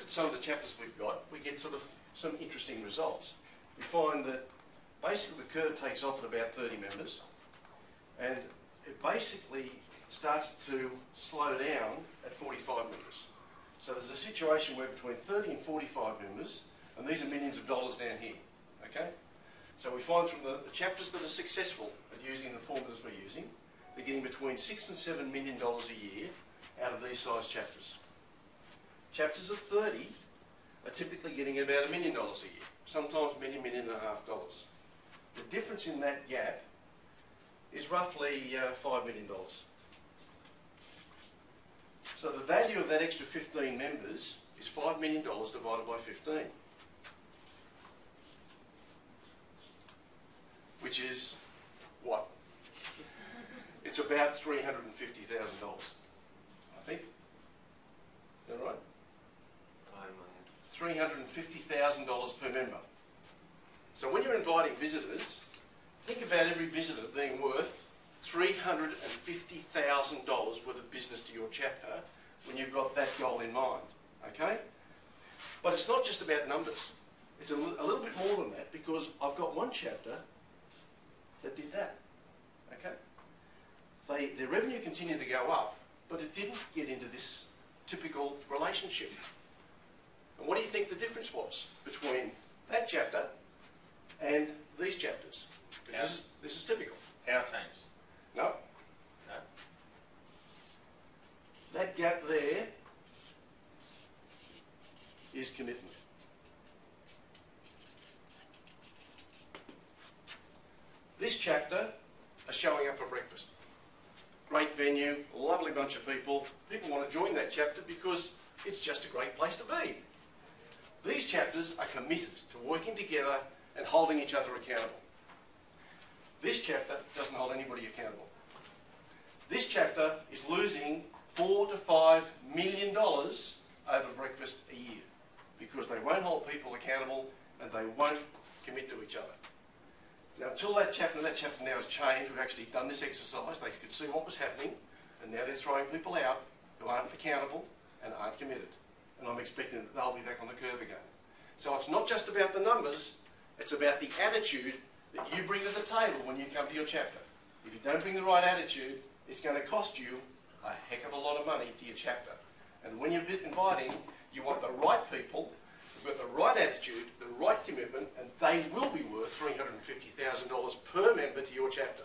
at some of the chapters we've got, we get sort of some interesting results. We find that basically the curve takes off at about 30 members, and it basically starts to slow down at 45 members. So there's a situation where between 30 and 45 members, and these are millions of dollars down here, okay? So we find from the chapters that are successful at using the formulas we're using, they're getting between $6 and $7 million a year out of these size chapters. Chapters of 30 are typically getting about $1 million a year, sometimes $1.5 million. The difference in that gap is roughly $5 million. So the value of that extra 15 members is $5 million divided by 15. Which is what? It's about $350,000, I think. Is that right? $350,000 per member. So when you're inviting visitors, think about every visitor being worth $350,000 worth of business to your chapter when you've got that goal in mind, okay? But it's not just about numbers. It's a little bit more than that, because I've got one chapter that did that, okay? Their revenue continued to go up, but it didn't get into this typical relationship. And what do you think the difference was between that chapter and these chapters? Because this is typical. Our teams. No. No. That gap there is commitment. This chapter are showing up for breakfast. Great venue, lovely bunch of people. People want to join that chapter because it's just a great place to be. These chapters are committed to working together and holding each other accountable. This chapter doesn't hold anybody accountable. This chapter is losing $4 to $5 million over breakfast a year because they won't hold people accountable and they won't commit to each other. Now, until that chapter now has changed, we've actually done this exercise. They could see what was happening, and now they're throwing people out who aren't accountable and aren't committed. And I'm expecting that they'll be back on the curve again. So it's not just about the numbers, it's about the attitude that you bring to the table when you come to your chapter. If you don't bring the right attitude, it's going to cost you a heck of a lot of money to your chapter. And when you're inviting, you want the right people who've got the right attitude, the right commitment, and they will be worth $350,000 per member to your chapter.